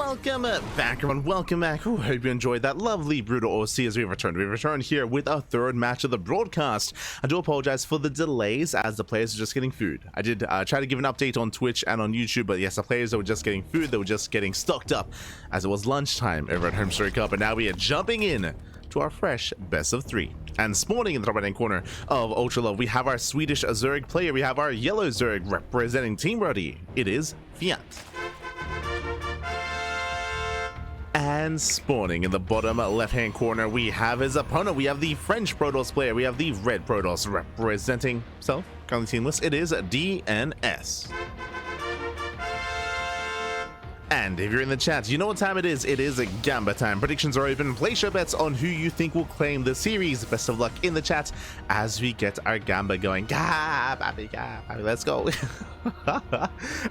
welcome back, everyone. Welcome back. Ooh, hope you enjoyed that lovely Brutal OC as we returned. We returned here with our third match of the broadcast. I do apologize for the delays as the players are just getting food. I did try to give an update on Twitch and on YouTube, but yes, the players that were just getting food, they were just getting stocked up as it was lunchtime over at HomeStory Cup, and now we are jumping in to our fresh best of 3. And spawning in the top right hand corner of Ultra Love, we have our Swedish Zerg player. We have our yellow Zerg representing Team Ruddy. It is Fjant. And spawning in the bottom left hand corner, we have his opponent. We have the French Protoss player. We have the red Protoss representing himself, currently teamless. It is DnS. And if you're in the chat, you know what time it is. It is a Gamba time. Predictions are open. Place your bets on who you think will claim the series. Best of luck in the chat as we get our Gamba going. Gamba, let's go.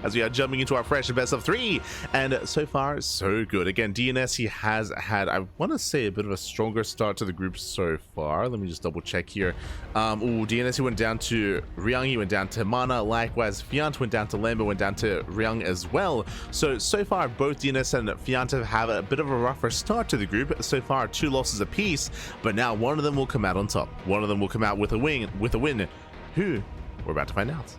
As we are jumping into our fresh best of 3. And so far, so good. Again, DnS, he has had, I want to say, a bit of a stronger start to the group so far. Let me just double check here. DnS, he went down to Ryung, he went down to Mana. Likewise, Fjant went down to Lambo, went down to Ryung as well. So far, both DnS and Fjant have a bit of a rougher start to the group. So far, 2 losses apiece, but now one of them will come out on top. One of them will come out with a win. Who? We're about to find out.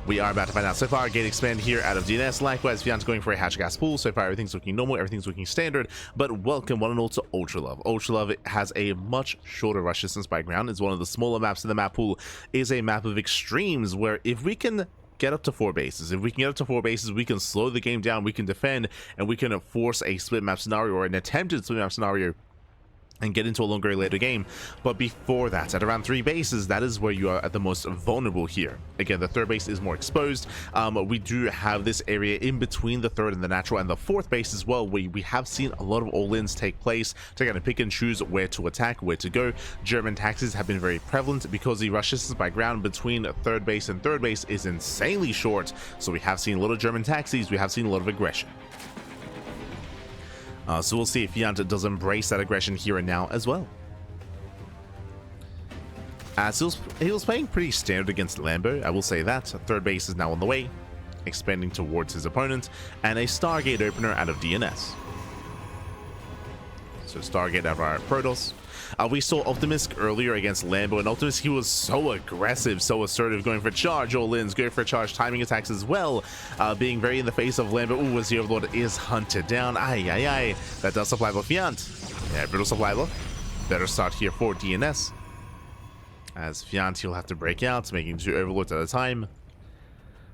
We are about to find out. So far, gate expand here out of DnS. Likewise, Fjant going for a hatch gas pool. So far, everything's looking normal, everything's looking standard. But welcome one and all to Ultra Love. Ultra Love has a much shorter rush distance by ground. It's one of the smaller maps in the map pool. Is a map of extremes where if we can get up to 4 bases. If we can get up to 4 bases, we can slow the game down, we can defend, and we can force a split map scenario or an attempted split map scenario and get into a longer later game. But before that, at around 3 bases, that is where you are at the most vulnerable here. Again, the 3rd base is more exposed. We do have this area in between the 3rd and the natural and the 4th base as well, where we have seen a lot of all-ins take place to kind of pick and choose where to attack, where to go. German taxis have been very prevalent because the rush distance by ground between 3rd base and 3rd base is insanely short. So we have seen a lot of German taxis, we have seen a lot of aggression. So we'll see if Fjant does embrace that aggression here and now as well. So he was playing pretty standard against Lambo, I will say that. 3rd base is now on the way, expanding towards his opponent, and a Stargate opener out of DnS. So Stargate out of our Protoss. We saw Optimisk earlier against Lambo, and Optimisk, he was so aggressive, so assertive, going for charge all-ins, going for charge timing attacks as well, being very in the face of Lambo. Ooh, as the Overlord is hunted down. Aye. That does supply for Fjant. Yeah, brutal supply block. Better start here for DnS. As Fjant, he'll have to break out, making 2 Overlords at a time.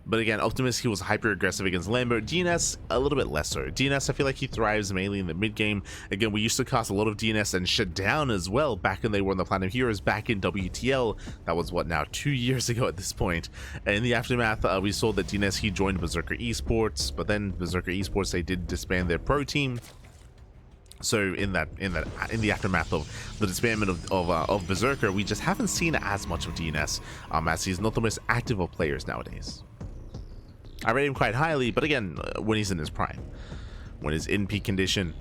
But again, Optimus, he was hyper aggressive against Lambo. DnS, a little bit less so. DnS, I feel like he thrives mainly in the mid game. Again, we used to cast a lot of DnS and shut down as well back when they were on the Platinum Heroes back in WTL. That was what now, 2 years ago at this point. In the aftermath, we saw that DnS, he joined Berserker Esports, but then Berserker Esports, they did disband their pro team. So in the aftermath of the disbandment of Berserker, we just haven't seen as much of DnS, as he's not the most active of players nowadays. I rate him quite highly, but again, when he's in his prime, when he's in peak condition.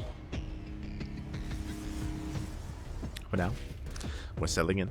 For now, we're settling in.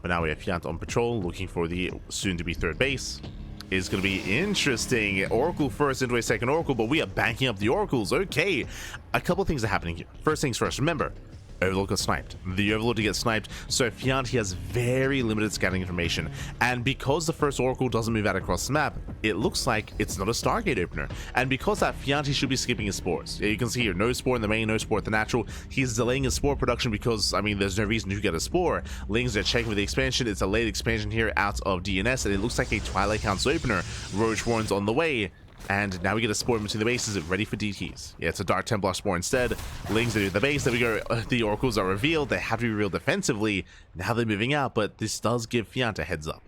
For now, we have Fjant on patrol, looking for the soon-to-be 3rd base. It's going to be interesting. Oracle first into a 2nd Oracle, but we are banking up the Oracles. Okay, a couple of things are happening here. First things first, remember, Overlord got sniped. The Overlord gets sniped, so Fjant, he has very limited scouting information, and because the first Oracle doesn't move out across the map, it looks like it's not a Stargate opener, and because that, Fjant, he should be skipping his spores. You can see here, no spore in the main, no spore at the natural. He's delaying his spore production because, I mean, there's no reason to get a spore. Lings are checking with the expansion. It's a late expansion here out of DnS, and it looks like a Twilight Council opener. Roach Warren's on the way. And now we get a spore between the bases, ready for DTs. Yeah, it's a Dark Templar spore instead. Lings, they do the base. There we go. The Oracles are revealed. They have to be revealed defensively. Now they're moving out, but this does give Fjant a heads up.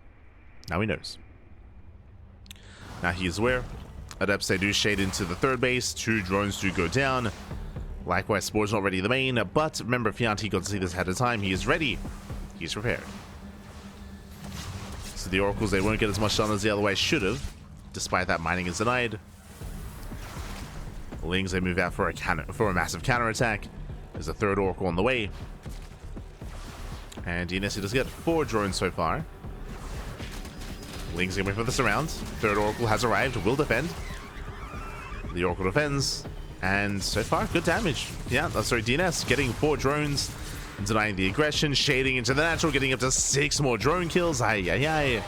Now he knows. Now he is aware. Adepts, they do shade into the 3rd base. 2 drones do go down. Likewise, Spore's not ready in the main, but remember, Fjant, he got to see this ahead of time. He is ready. He's prepared. So the Oracles, they won't get as much done as the other way should have. Despite that, mining is denied. Lings, they move out for a massive counterattack. There's a 3rd Oracle on the way. And DnS does get 4 drones so far. Lings gonna wait for the surround. 3rd Oracle has arrived, will defend. The Oracle defends, and so far, good damage. Yeah, sorry, DnS getting 4 drones, denying the aggression, shading into the natural, getting up to 6 more drone kills. Aye.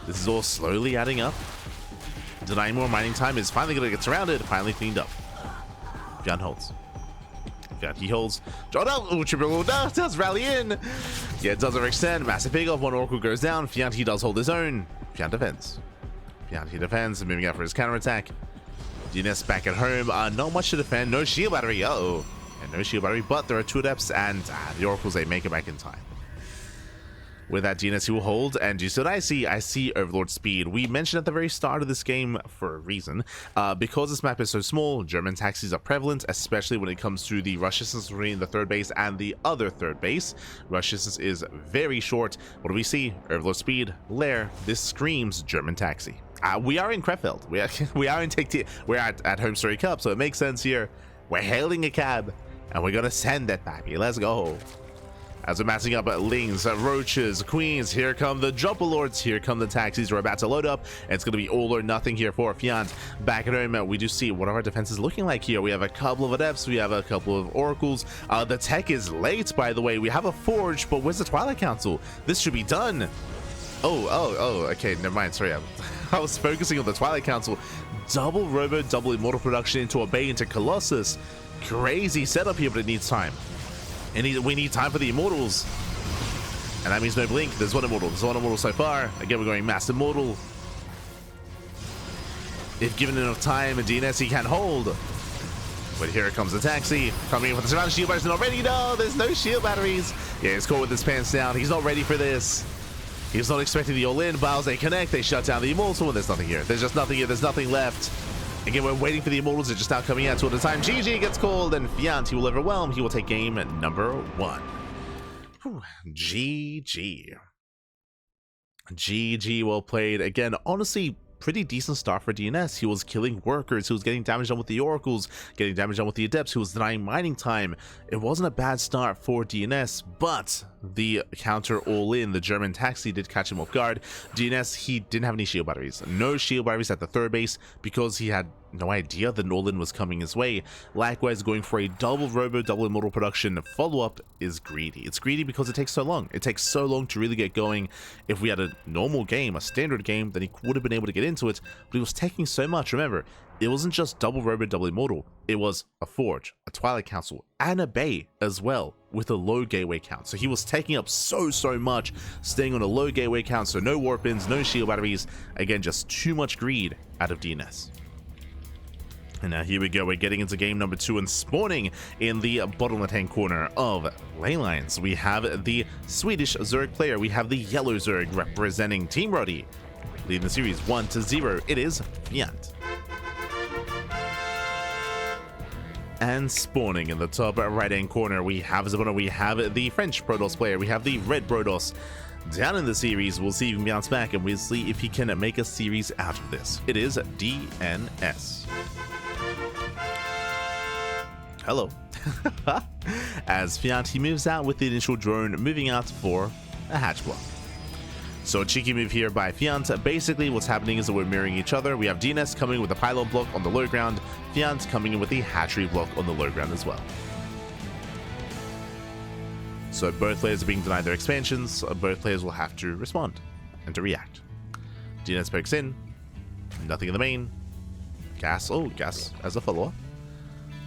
This is all slowly adding up. Denying more mining time is finally going to get surrounded, finally cleaned up. Fjant holds. Fjant, he holds. Draw down. Triple does rally in. Yeah, it does overextend. Massive big off. One Oracle goes down. Fjant, he does hold his own. Fjant defends. Fjant, he defends, moving out for his counterattack. DnS back at home. Not much to defend. No shield battery. And no shield battery, but there are 2 adepts, and the Oracles, they make it back in time. With that, DnS, he will hold, and you see what I see? I see Overlord speed. We mentioned at the very start of this game for a reason. Because this map is so small, German taxis are prevalent, especially when it comes to the rush distance between the 3rd base and the other 3rd base. Rush distance is very short. What do we see? Overlord speed, lair. This screams German taxi. We are in Krefeld. We are in we're at HomeStory Cup, so it makes sense here. We're hailing a cab, and we're gonna send that baby. Let's go. As we're matching up at Lings, Roaches, Queens, here come the Jumper Lords, here come the taxis. We're about to load up, and it's going to be all or nothing here for Fjant. Back at home, we do see what our defense is looking like here. We have a couple of adepts, we have a couple of oracles. The tech is late, by the way. We have a forge, but where's the Twilight Council? This should be done. Oh, okay, never mind. Sorry, I was focusing on the Twilight Council. Double Robo, double Immortal production into a Bay into Colossus. Crazy setup here, but it needs time. And we need time for the Immortals. And that means no blink. There's one Immortal. There's one Immortal so far. Again, we're going Mass Immortal. If given enough time, and DnS, he can hold. But here comes the taxi. Coming in with the surrounding shield batteries. Not ready. No, there's no shield batteries. Yeah, he's caught with his pants down. He's not ready for this. He's not expecting the all-in. Biles, they connect. They shut down the Immortal. And there's nothing here. There's just nothing here. There's nothing left. Again, we're waiting for the Immortals. They're just now coming out. So at the time, GG gets called, and Fjant, he will overwhelm. He will take game number 1. Whew. GG. GG, well played. Again, honestly, pretty decent start for DnS. He was killing workers. He was getting damage done with the Oracles, getting damage done with the Adepts. He was denying mining time. It wasn't a bad start for DnS, but the counter all-in, the German taxi, did catch him off guard. DnS, he didn't have any shield batteries. No shield batteries at the 3rd base because he had no idea the all-in was coming his way. Likewise, going for a double Robo, double Immortal production follow-up is greedy. It's greedy because it takes so long. It takes so long to really get going. If we had a normal game, a standard game, then he would have been able to get into it, but it was taking so much. Remember, it wasn't just double Robo, double Immortal. It was a Forge, a Twilight Council, and a Bay as well, with a low gateway count. So he was taking up so much, staying on a low gateway count, so no warp-ins, no shield batteries. Again, just too much greed out of DnS. And now here we go, we're getting into game number 2 and spawning in the bottom left-hand corner of lane lines. We have the Swedish Zerg player, we have the yellow Zerg representing Team Roddy. Leading the series 1-0, it is Fjant. And spawning in the top right-hand corner, we have the French Protoss player, we have the red Protoss. Down in the series, we'll see if he can bounce back, and we'll see if he can make a series out of this. It is DnS. Hello. As Fjant, he moves out with the initial drone, moving out for a hatch block. So a cheeky move here by Fjant. Basically, what's happening is that we're mirroring each other. We have DnS coming with a pylon block on the low ground, Fjant coming in with the hatchery block on the low ground as well. So both players are being denied their expansions. Both players will have to respond and to react. DnS pokes in. Nothing in the main. Gas. Oh, gas as a follow-up.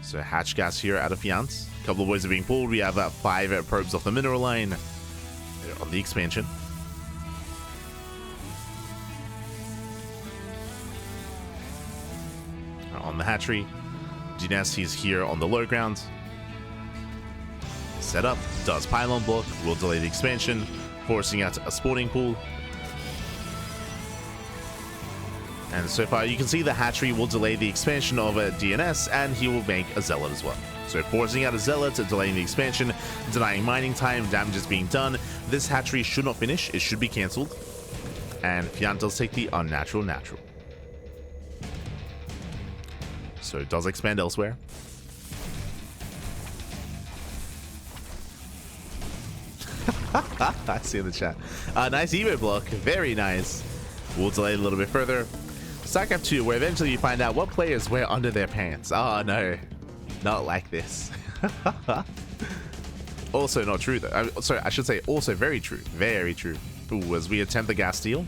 So hatch gas here out of Fjant. A couple of boys are being pulled. We have 5 probes off the mineral line on the expansion. On the hatchery. DnS, he's here on the low ground. Set up, does pylon block, will delay the expansion, forcing out a spawning pool. And so far, you can see the hatchery will delay the expansion of DnS, and he will make a zealot as well. So forcing out a zealot, delaying the expansion, denying mining time, damage is being done. This hatchery should not finish, it should be cancelled. And Fjant does take the unnatural natural. So it does expand elsewhere. I see in the chat. Nice evo block, very nice. We'll delay it a little bit further. StarCraft 2, where eventually you find out what players wear under their pants. Oh no, not like this. Also not true though. Sorry, I should say also very true. Very true. Ooh, as we attempt the gas steal.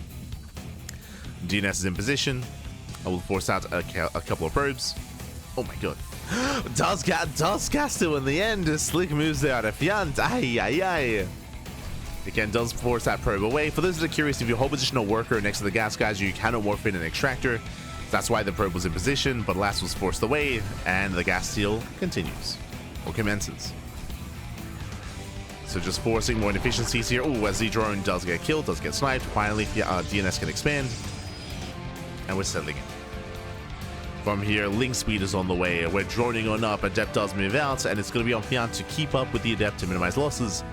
DnS is in position. I will force out a couple of probes. Oh my god. does gas steal in the end. Slick moves there out of Fjant. Ay, ay, ay. Again, does force that probe away. For those that are curious, if you hold positional worker next to the gas guys, you cannot morph in an extractor. That's why the probe was in position, but last was forced away, and the gas steal continues, or commences. So just forcing more inefficiencies here. Oh, as the drone does get killed, does get sniped. Finally, DnS can expand, and we're settling in. From here, link speed is on the way. We're droning on up. Adept does move out, and it's going to be on Fjant to keep up with the Adept to minimize losses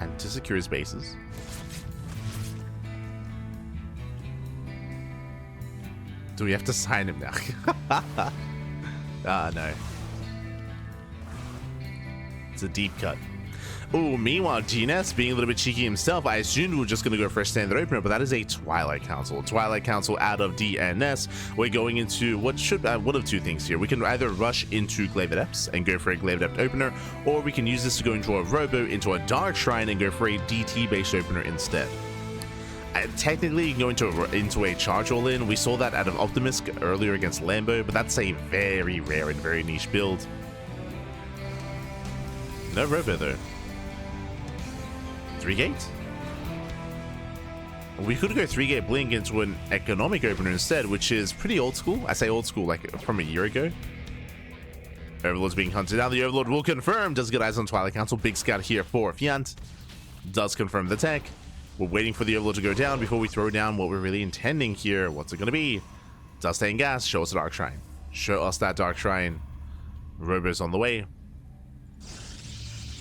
and to secure his bases. Do we have to sign him now? Ah, no. It's a deep cut. Oh, meanwhile, DnS being a little bit cheeky himself, I assumed we were just going to go for a standard opener, but that is a Twilight Council. Twilight Council out of DnS. We're going into what should one of two things here. We can either rush into Glaive Adepts and go for a Glaive Adept opener, or we can use this to go into a Robo, into a Dark Shrine, and go for a DT-based opener instead. Technically, you can go into a charge all-in. We saw that out of Optimus earlier against Lambo, but that's a very rare and very niche build. No Robo, though. 3-gate? We could go 3-gate Blink into an economic opener instead, which is pretty old school. I say old school, like from a year ago. Overlord's being hunted down. The Overlord will confirm. Does get eyes on Twilight Council. Big scout here for Fjant. Does confirm the tech. We're waiting for the Overlord to go down before we throw down what we're really intending here. What's it going to be? Does stay in gas. Show us a Dark Shrine. Show us that Dark Shrine. Robo's on the way.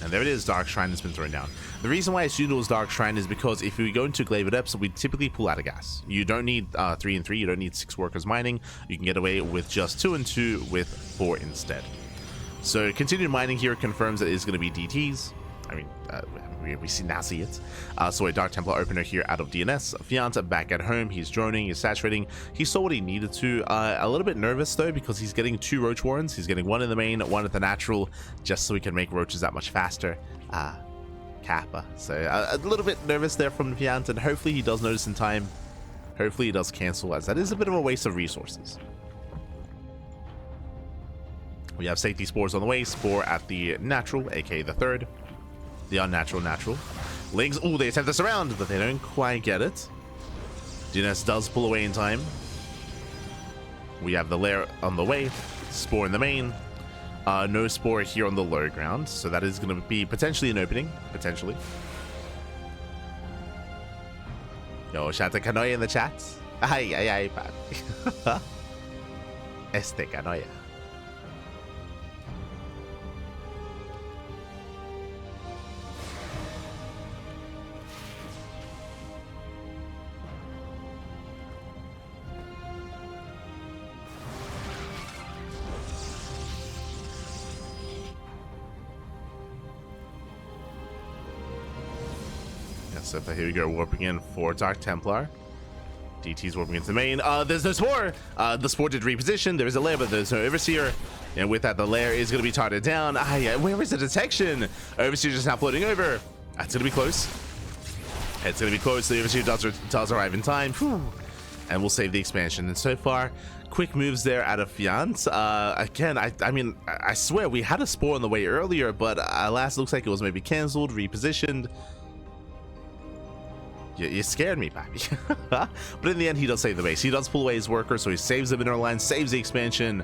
And there it is, Dark Shrine has been thrown down. The reason why I assumed it was Dark Shrine is because if we go into Glaive Adepts, we typically pull out of gas. You don't need 3 and 3, you don't need 6 workers mining. You can get away with just 2 and 2 with 4 instead. So continued mining here confirms that it is going to be DTs. I mean, we now see it. So a Dark Templar opener here out of DnS. Fjant back at home. He's droning, he's saturating. He saw what he needed to. A little bit nervous though, because he's getting 2 Roach Warrens. He's getting 1 in the main, 1 at the natural, just so he can make Roaches that much faster. Kappa. So a little bit nervous there from Fjant, and hopefully he does notice in time. Hopefully he does cancel, as that is a bit of a waste of resources. We have safety spores on the way. Spore at the natural, aka the third. The unnatural natural. Lings, oh, they attempt this around, but they don't quite get it. DnS does pull away in time. We have the lair on the way. Spore in the main. No spore here on the low ground, so that is going to be potentially an opening. Potentially. Yo, shout out to Canoia in the chat. Ay, ay, ay, bad. Este Canoia. So here we go, warping in for Dark Templar. DT's warping into the main. There's no Spore! The Spore did reposition. There is a lair, but there's no Overseer. And with that, the lair is going to be targeted down. Where is the detection? Overseer just now floating over. That's going to be close. It's going to be close. The Overseer does arrive in time. Whew. And we'll save the expansion. And so far, quick moves there out of Fjant. Again, I mean, I swear we had a Spore on the way earlier, but alas, looks like it was maybe cancelled, repositioned. You scared me, papi. But in the end, he does save the base. He does pull away his worker, so he saves the mineral line, saves the expansion.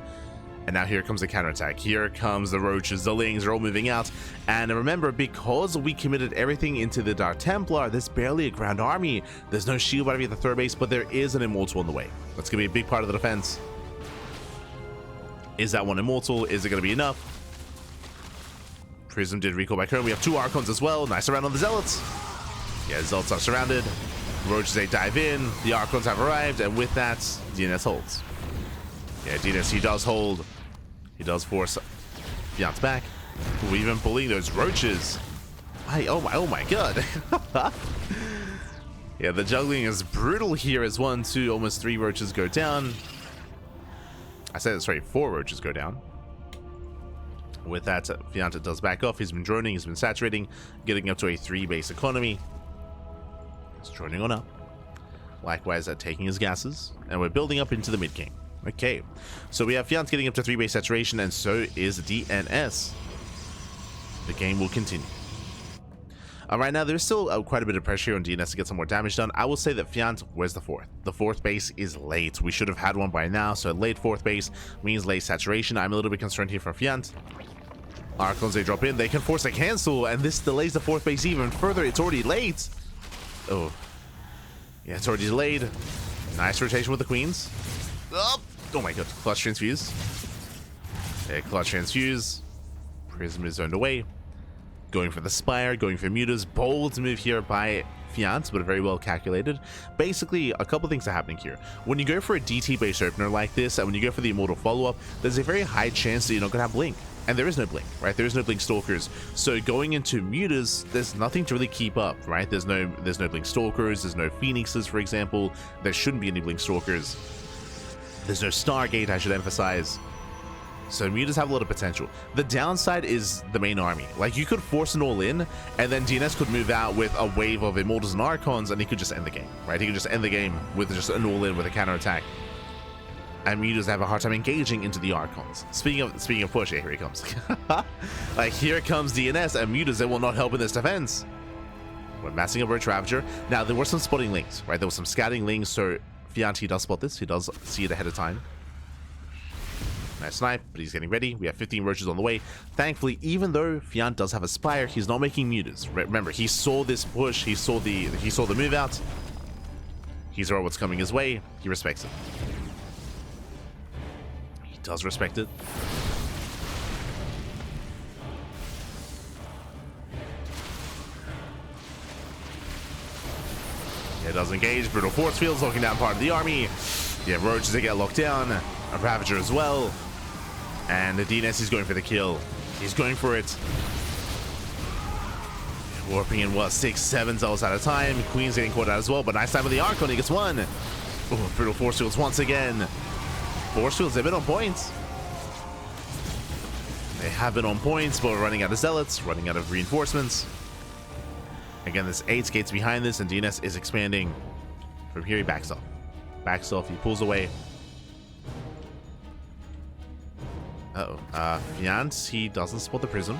And now here comes the counterattack. Here comes the Roaches, the Lings are all moving out. And remember, because we committed everything into the Dark Templar, there's barely a ground army. There's no shield army at the third base, but there is an Immortal on the way. That's going to be a big part of the defense. Is that one Immortal? Is it going to be enough? Prism did recall back home. We have 2 Archons as well. Nice around on the Zealots. Yeah, Zealots are surrounded. Roaches, they dive in. The Archons have arrived, and with that, DnS holds. Yeah, DnS, he does hold. He does force Fjant's back. Ooh, even pulling those Roaches. Oh my god. Yeah, the juggling is brutal here as 1, 2, almost 3 roaches go down. I said, sorry, 4 roaches go down. With that, Fjant does back off. He's been droning, he's been saturating, getting up to a 3 base economy. He's droning on up. Likewise, taking his gases, and we're building up into the mid game. Okay, so we have Fjant getting up to 3 base saturation, and so is DnS. The game will continue. Right now, there's still quite a bit of pressure on DnS to get some more damage done. I will say that Fjant, where's the 4th? The 4th base is late. We should have had one by now, so late 4th base means late saturation. I'm a little bit concerned here for Fjant. Archons, they drop in, they can force a cancel, and this delays the 4th base even further. It's already late. Oh. Yeah, it's already delayed. Nice rotation with the queens. Oh my god, clutch transfuse. Yeah, clutch transfuse. Prism is zoned away. Going for the Spire, going for Mutas. Bold move here by Fjant, but very well calculated. Basically, a couple things are happening here. When you go for a DT based opener like this, and when you go for the Immortal follow-up, there's a very high chance that you're not going to have Blink. And there is no Blink, right? There is no Blink Stalkers. So going into Mutas, there's nothing to really keep up, right? There's no Blink Stalkers, there's no Phoenixes, for example. There shouldn't be any Blink Stalkers. There's no Stargate, I should emphasize. So Mutas have a lot of potential. The downside is the main army. Like, you could force an all-in, and then DnS could move out with a wave of Immortals and Archons, and he could just end the game, right? He could just end the game with just an all-in with a counterattack. And Mutas have a hard time engaging into the Archons. Speaking of push, here he comes. Like, here comes DnS, and Mutas, they will not help in this defense. We're massing up Roach Ravager. Now, there were some spotting links, right? There was some scouting links, so Fjant, he does spot this. He does see it ahead of time. Nice snipe, but he's getting ready. We have 15 roaches on the way. Thankfully, even though Fjant does have a Spire, he's not making Mutas. Remember, he saw this push, he saw the move out. He saw what's coming his way. He respects it. He does respect it. Yeah, it does engage. Brutal Force Fields locking down part of the army. Yeah, roaches, they get locked down. A Ravager as well. And the DnS is going for the kill. He's going for it. Warping in, what, 6, 7 zells at a time. Queen's getting caught out as well, but nice time with the Archon. He gets 1. Oh, brutal Force Fields once again. Force Fields, they've been on points. They have been on points, but we're running out of Zealots, running out of reinforcements. Again, there's 8 gates behind this, and DnS is expanding. From here, he backs off. Backs off, he pulls away. Uh-oh. Fjant, he doesn't spot the Prism.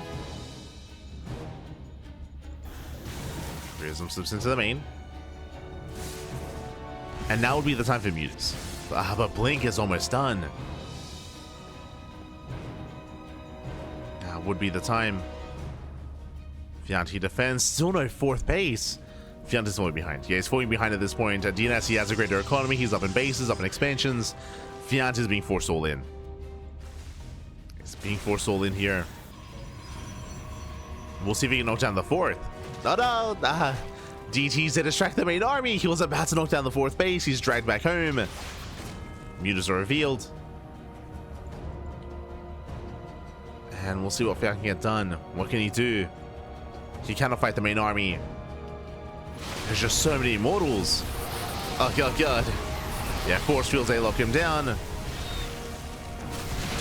Prism slips into the main. And now would be the time for Mutas. But Blink is almost done. Now would be the time. Fjant, he defends. Still no 4th base. Fjant is falling behind. Yeah, he's falling behind at this point. DnS, he has a greater economy. He's up in bases, up in expansions. Fjant is being forced all in. He's being forced all in here. We'll see if he can knock down the 4th. Oh no! DTs to distract the main army. He was about to knock down the 4th base. He's dragged back home. Mutas are revealed. And we'll see what Fjant can get done. What can he do? He cannot fight the main army. There's just so many Immortals. Oh god. Yeah, Force Fields, they lock him down. I'll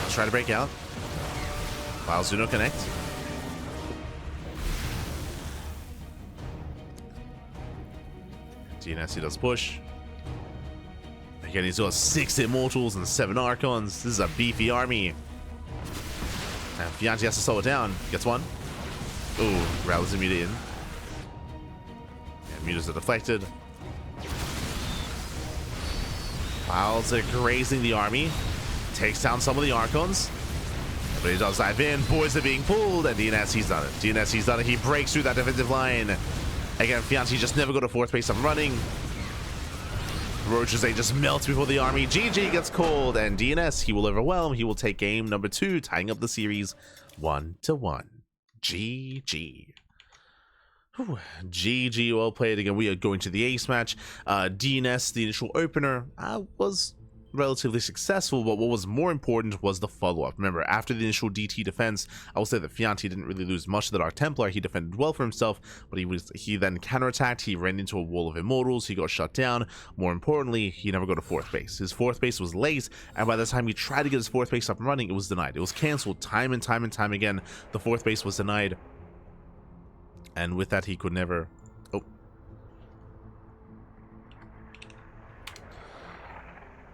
try to break out. Files do not connect. DnS, he does push. Again, he's got 6 Immortals and 7 Archons. This is a beefy army. And Fjant has to slow it down. Gets 1. Ooh, rallies the Muta in. And Mutas are deflected. Files are grazing the army. Takes down some of the Archons. But he does dive in. Boys are being pulled. And DnS, he's done it. DnS, he's done it. He breaks through that defensive line. Again, Fjant, he just never got a 4th base up running. Roaches, they just melt before the army. GG gets called. And DnS, he will overwhelm. He will take game number 2, tying up the series 1-1. GG. Whew. GG, well played. Again, we are going to the ace match. DnS, the initial opener, was relatively successful, but what was more important was the follow-up. Remember, after the initial DT defense, I will say that Fjant, he didn't really lose much to the Dark Templar. He defended well for himself, but he then counterattacked. He ran into a wall of immortals. He got shut down. More importantly, he never got to fourth base. His fourth base was late, and by the time he tried to get his fourth base up and running, it was denied. It was cancelled time and time and time again. The fourth base was denied, and with that, he could never...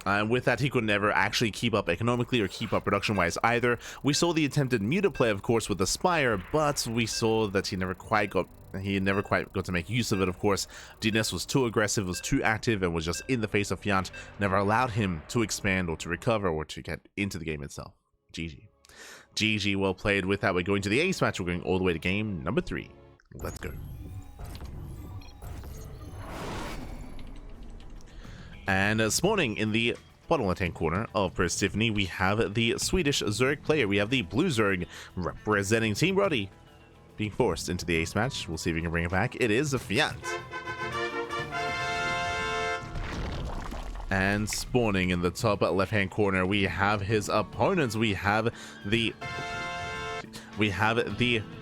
And with that, he could never actually keep up economically or keep up production-wise either. We saw the attempted muta play, of course, with the Spire, but we saw that he never quite got to make use of it, of course. DnS was too aggressive, was too active, and was just in the face of Fjant. Never allowed him to expand or to recover or to get into the game itself. GG. GG, well played. With that, we're going to the ace match. We're going all the way to game number 3. Let's go. And spawning in the bottom left-hand corner of Persephone, we have the Swedish Zerg player. We have the blue Zerg representing Team Roddy being forced into the ace match. We'll see if we can bring it back. It is Fjant. And spawning in the top left-hand corner, we have his opponents. We have the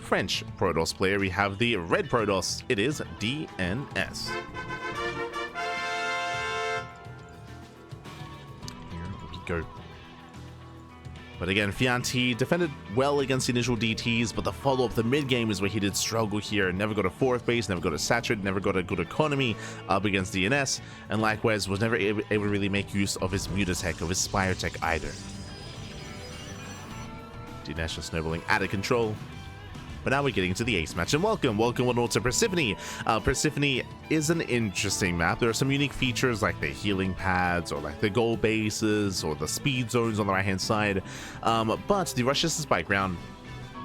French Protoss player. We have the red Protoss. It is DnS. Go. But again, Fjant, he defended well against the initial DTs, but the follow-up, the mid-game is where he did struggle here. Never got a fourth base, never got a saturate, never got a good economy up against DnS, and likewise was never able to really make use of his muta tech, of his Spire tech either. DnS just snowballing out of control. But now we're getting into the ace match, and welcome one all to Persephone. Persephone is an interesting map. There are some unique features like the healing pads, or like the goal bases, or the speed zones on the right hand side, but the rush distance bike ground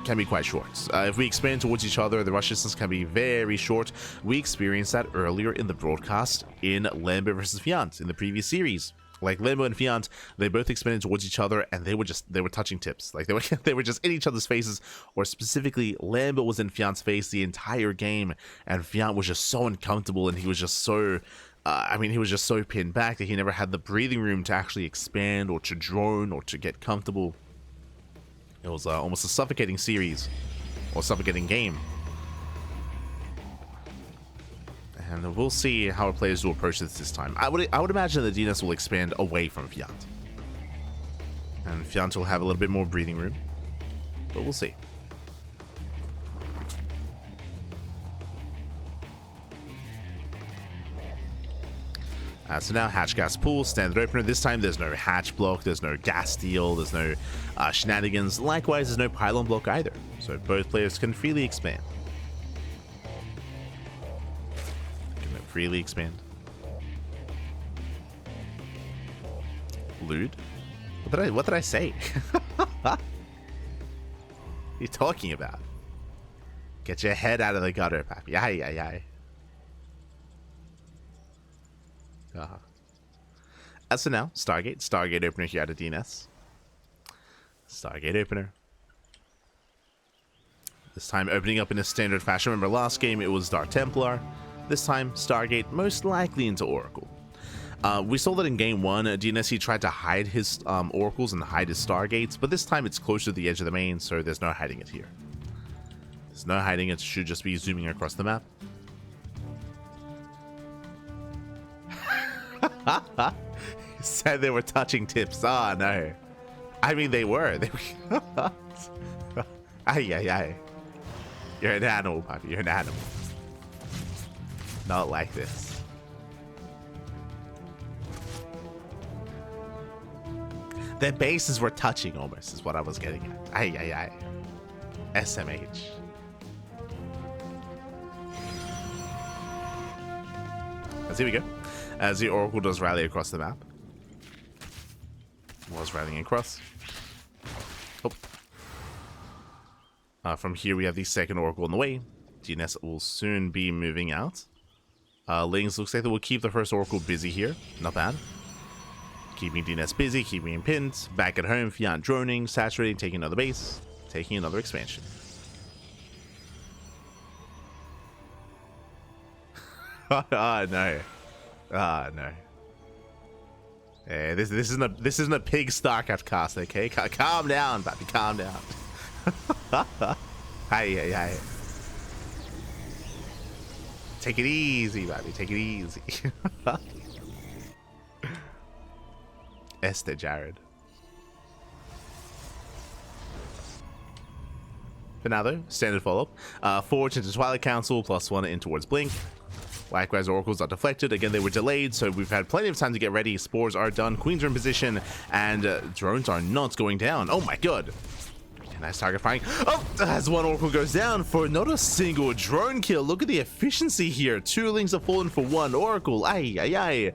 can be quite short. If we expand towards each other, the rush distance can be very short. We experienced that earlier in the broadcast in Lambert versus Fjant in the previous series. Like Lambo and Fjant, they both expanded towards each other, and they were touching tips. Like they were just in each other's faces, or specifically Lambo was in Fjant's face the entire game, and Fjant was just so uncomfortable, and he was just so he was just so pinned back that he never had the breathing room to actually expand or to drone or to get comfortable. It was almost a suffocating series, or suffocating game. And we'll see how our players will approach this time. I would imagine that DnS will expand away from Fjant, and Fjant will have a little bit more breathing room, but we'll see. So now hatch gas pool, standard opener. This time there's no hatch block, there's no gas steal, there's no shenanigans. Likewise, there's no pylon block either, so both players can freely expand. Freely expand. Lewd? What did I say? What are you talking about? Get your head out of the gutter, papi. Aye, aye, aye. As for now, Stargate opener here out of DnS. Stargate opener. This time opening up in a standard fashion. Remember last game it was Dark Templar. This time, Stargate most likely into Oracle. We saw that in game 1, DnS tried to hide his Oracles and hide his Stargates, but this time it's closer to the edge of the main, so there's no hiding it here. There's no hiding it, it should just be zooming across the map. He said they were touching tips. Ah, no. I mean, they were. Aye, aye, aye. You're an animal, buddy. You're an animal. Not like this. Their bases were touching almost, is what I was getting at. Aye, aye, aye. SMH. As here we go. As the Oracle does rally across the map. Was rallying across. Oh. From here we have the second Oracle on the way. DnS will soon be moving out. Lings looks like they will keep the first Oracle busy here. Not bad. Keeping DnS busy, keeping him pinned. Back at home, Fjant droning, saturating, taking another base, taking another expansion. Ah, no. Ah, no. This isn't a pig StarCraft cast, okay? Calm down, baby, calm down. Hey. Take it easy, baby. Take it easy. Esther Jared. For now, though, standard follow-up. Forge into Twilight Council, +1 in towards Blink. Likewise, Oracles are deflected. Again, they were delayed, so we've had plenty of time to get ready. Spores are done, Queens are in position, and drones are not going down. Oh my god. Nice target firing. Oh, as one Oracle goes down for not a single drone kill. Look at the efficiency here. 2 Lings have fallen for 1 Oracle. Ay.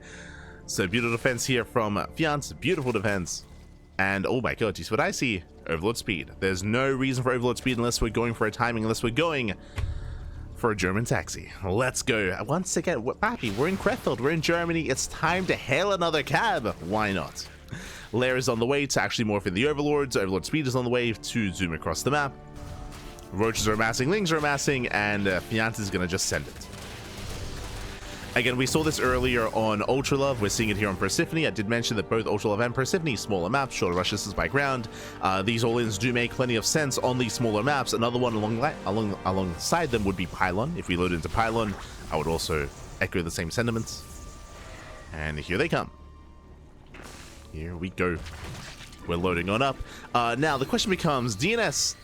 So beautiful defense here from Fjant. Beautiful defense. And oh my god, do you see what I see? Overlord speed. There's no reason for Overlord speed unless we're going for a timing, unless we're going for a German taxi. Let's go. Once again, Papi, we're in Krefeld, we're in Germany. It's time to hail another cab. Why not? Lair is on the way to actually morph in the Overlords. Overlord speed is on the way to zoom across the map. Roaches are amassing, Lings are amassing, and Fjant is going to just send it. Again, we saw this earlier on Ultralove. We're seeing it here on Persephone. I did mention that both Ultralove and Persephone, smaller maps, shorter rush distance by ground. These all-ins do make plenty of sense on these smaller maps. Another one alongside them would be Pylon. If we load into Pylon, I would also echo the same sentiments. And here they come. Here we go. We're loading on up. Now, the question becomes, DnS,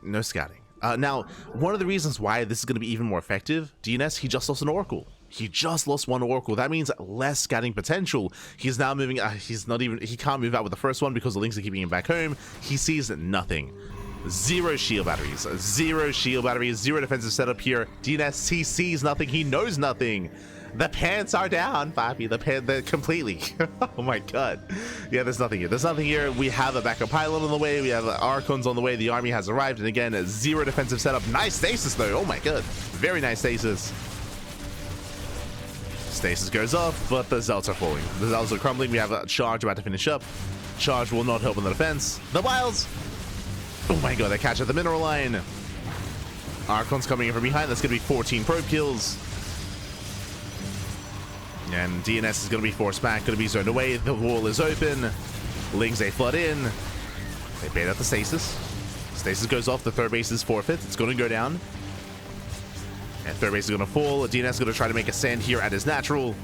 no scouting. Now, one of the reasons why this is going to be even more effective, DnS, he just lost an Oracle. He just lost 1 Oracle. That means less scouting potential. He's now moving, he can't move out with the first one because the Lings are keeping him back home. He sees nothing. 0 shield batteries. 0 shield batteries. 0 defensive setup here. DnS, he sees nothing. He knows nothing. The pants are down, Papi. They're completely. Oh my god. Yeah, there's nothing here. There's nothing here. We have a backup pylon on the way. We have Archons on the way. The army has arrived. And again, 0 defensive setup. Nice stasis, though. Oh my god. Very nice stasis. Stasis goes off, but the Zealots are falling. The Zealots are crumbling. We have a charge about to finish up. Charge will not help in the defense. The Wiles. Oh my god, they catch at the mineral line. Archons coming in from behind. That's going to be 14 probe kills. And DnS is going to be forced back, going to be zoned away. The wall is open. Lings, they flood in. They bait out the stasis. Stasis goes off. The third base is forfeit. It's going to go down. And third base is going to fall. DnS is going to try to make a stand here at his natural.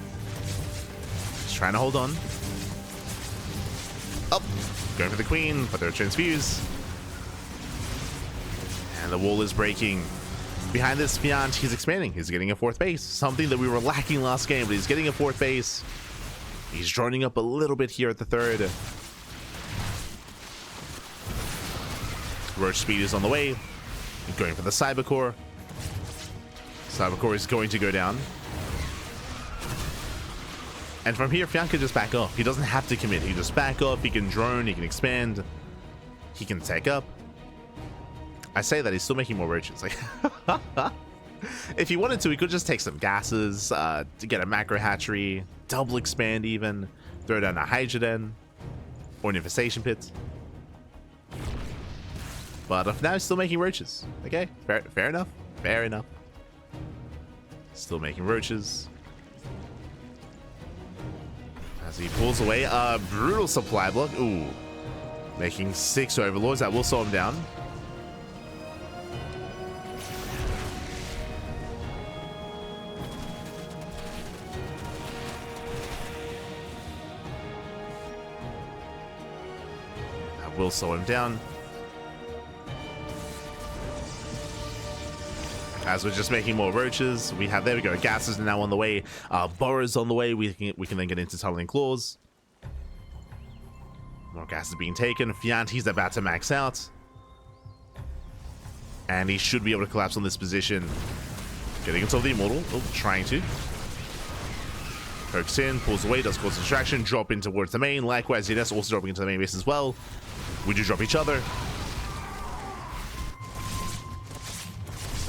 Just trying to hold on. Up. Going for the queen, but they're transfuse. And the wall is breaking. Behind this, Fjant, he's expanding. He's getting a 4th base. Something that we were lacking last game, but he's getting a 4th base. He's droning up a little bit here at the 3rd. Roach speed is on the way. Going for the Cybercore. Cybercore is going to go down. And from here, Fjant can just back off. He doesn't have to commit. He can just back off. He can drone. He can expand. He can take up. I say that he's still making more roaches. Like, if he wanted to, he could just take some gases to get a macro hatchery, double expand even, throw down a Hydroden or an infestation pit. But now he's still making roaches. Okay, fair enough. Fair enough. Still making roaches. As he pulls away, a brutal supply block. Ooh, making 6 overlords. That will slow him down. Will slow him down. As we're just making more roaches, we have, there we go, gases are now on the way, burrows on the way. We can then get into tunneling claws. More gases being taken. Fjant, he's about to max out, and he should be able to collapse on this position. Getting himself the immortal. Oh, trying to. Pokes in, pulls away, does cause distraction, drop in towards the main. Likewise, DnS also dropping into the main base as well. We do drop each other.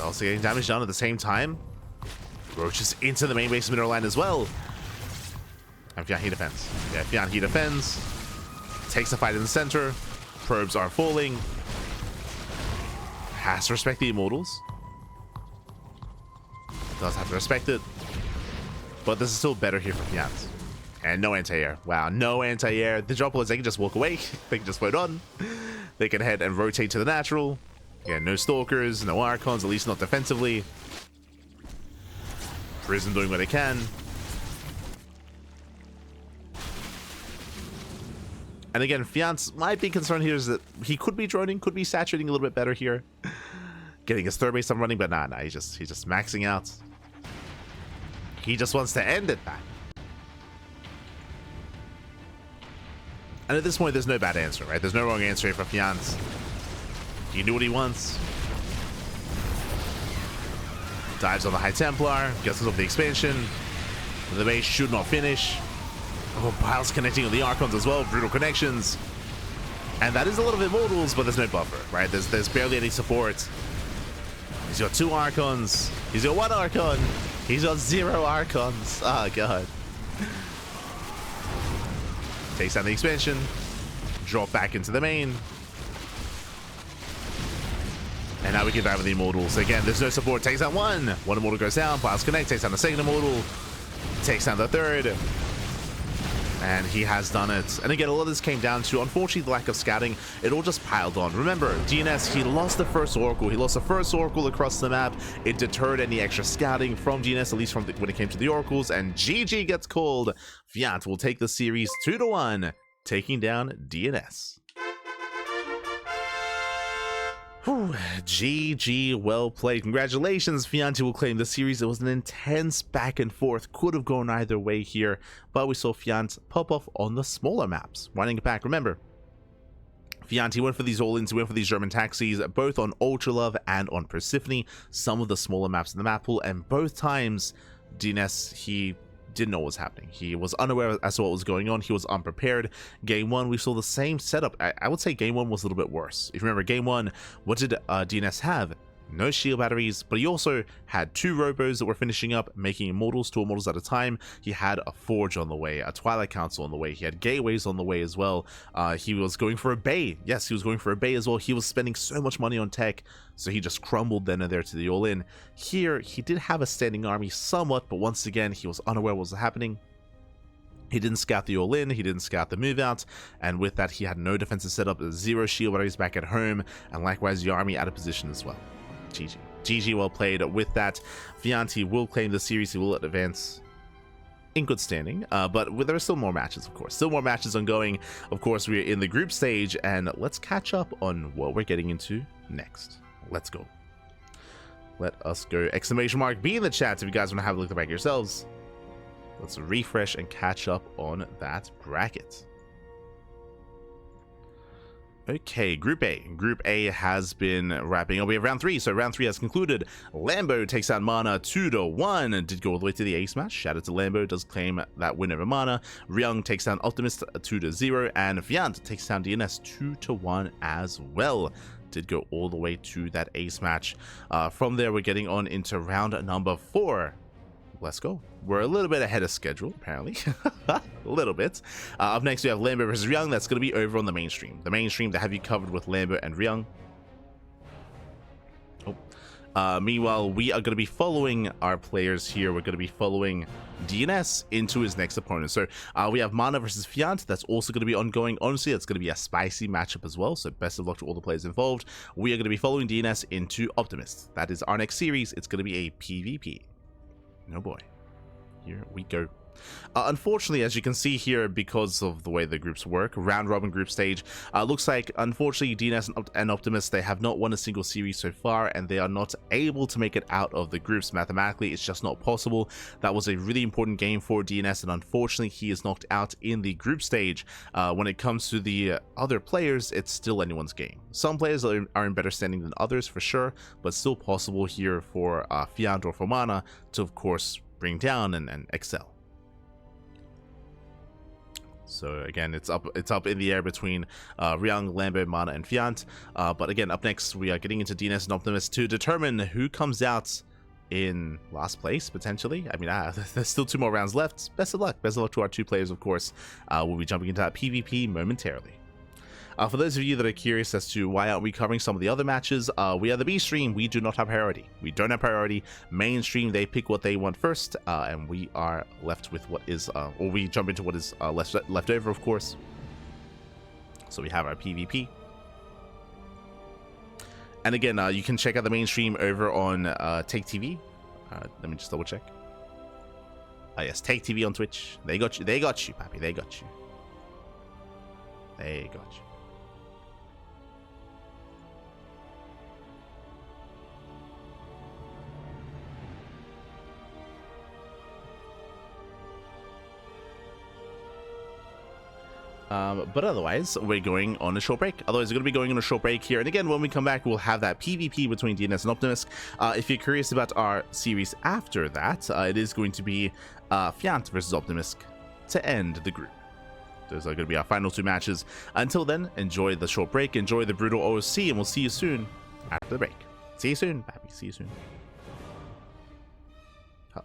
Also getting damage done at the same time. Roaches into the main base mineral line as well. And Fjant, he defends. Yeah, Fjant, he defends. Takes the fight in the center. Probes are falling. Has to respect the immortals. Does have to respect it. But this is still better here for Fjant. And no anti-air. Wow, no anti-air. The Droplets, they can just walk away. They can just float on. They can head and rotate to the natural. Yeah, no Stalkers, no Archons, at least not defensively. Prism doing what they can. And again, Fjant, my big concern here is that he could be droning, could be saturating a little bit better here. Getting his third base up running, but nah, he's just maxing out. He just wants to end it back. And at this point, there's no bad answer, right? There's no wrong answer here for Fjant. He knew what he wants. Dives on the High Templar, gets us off the expansion. The base should not finish. Oh, Piles connecting with the Archons as well, brutal connections. And that is a lot of Immortals, but there's no buffer, right? There's barely any support. He's got 2 Archons. He's got 1 Archon. He's got 0 Archons. Oh, God. Takes down the expansion. Drop back into the main. And now we get back with the Immortals. Again, there's no support. Takes down 1. 1 Immortal goes down. Piles connect. Takes down the second Immortal. Takes down the third. And he has done it. And again, a lot of this came down to, unfortunately, the lack of scouting. It all just piled on. Remember, DnS, he lost the first Oracle. He lost the first Oracle across the map. It deterred any extra scouting from DnS, at least from when it came to the Oracles. And GG gets called. Fjant will take the series 2-1, taking down DnS. Whew, GG, well played. Congratulations, Fjant will claim the series. It was an intense back and forth. Could have gone either way here, but we saw Fjant pop off on the smaller maps. Running it back, remember, Fjant, he went for these all-ins, he went for these German taxis, both on Ultralove and on Persephone, some of the smaller maps in the map pool, and both times, DnS, he didn't know what was happening. He was unaware as to what was going on. He was unprepared. Game 1, we saw the same setup. I would say game 1 was a little bit worse. If you remember, game 1, what did DnS have? No shield batteries, but he also had 2 robos that were finishing up, making Immortals, 2 Immortals at a time. He had a Forge on the way, a Twilight Council on the way. He had Gateways on the way as well. He was going for a Bay. Yes, he was going for a Bay as well. He was spending so much money on tech, so he just crumbled then and there to the all-in. Here, he did have a standing army somewhat, but once again, he was unaware what was happening. He didn't scout the all-in, he didn't scout the move-out, and with that, he had no defensive setup, 0 shield batteries back at home, and likewise, the army out of position as well. GG. GG, well played. With that, Fjant will claim the series. He will advance in good standing, but there are still more matches, of course. Still more matches ongoing. Of course, we're in the group stage, and let's catch up on what we're getting into next. Let's go. Let us go. Exclamation mark B in the chat if you guys want to have a look back yourselves. Let's refresh and catch up on that bracket. Okay, Group A. Group A has been wrapping up. We have round 3, so round 3 has concluded. Lambo takes out Mana 2-1 and did go all the way to the ace match. Shout out to Lambo, does claim that win over Mana. Ryung takes down Optimist 2-0, and Fjant takes down DnS 2-1 as well. Did go all the way to that ace match. From there, we're getting on into round number 4. Let's go. We're a little bit ahead of schedule, apparently. A little bit. Up next, we have Lambo versus Ryung. That's going to be over on the mainstream. The mainstream that have you covered with Lambo and Ryung. Meanwhile, we are going to be following our players here. We're going to be following DnS into his next opponent. So we have Mana versus Fjant. That's also going to be ongoing. Honestly, that's going to be a spicy matchup as well. So best of luck to all the players involved. We are going to be following DnS into Optimist. That is our next series. It's going to be a PvP. No boy. Here we go. Unfortunately, as you can see here, because of the way the groups work, round robin group stage, looks like, unfortunately, DnS and Optimus, they have not won a single series so far, and they are not able to make it out of the groups. Mathematically, it's just not possible. That was a really important game for DnS, and unfortunately, he is knocked out in the group stage. When it comes to the other players, it's still anyone's game. Some players are in better standing than others, for sure, but still possible here for Fjant or for Mana to, of course, bring down and excel. So again, it's up in the air between Ryung, Lambo, Mana, and Fjant. But again, up next, we are getting into DnS and Optimus to determine who comes out in last place, potentially. I mean, there's still 2 more rounds left. Best of luck. Best of luck to our 2 players, of course. We'll be jumping into that PvP momentarily. For those of you that are curious as to why aren't we covering some of the other matches, we are the B stream. We do not have priority. We don't have priority. Mainstream, they pick what they want first, and we are left with what is, or we jump into what is left over, of course. So we have our PvP. And again, you can check out the mainstream over on Take TV. Let me just double check. Yes, Take TV on Twitch. They got you. They got you, Pappy. They got you. They got you. But otherwise, we're going on a short break. Otherwise, we're going to be going on a short break here. And again, when we come back, we'll have that PvP between DnS and Optimus. If you're curious about our series after that, it is going to be Fjant versus Optimus to end the group. Those are going to be our final 2 matches. Until then, enjoy the short break, enjoy the brutal OC, and we'll see you soon after the break. See you soon, Pappy. See you soon. Huh.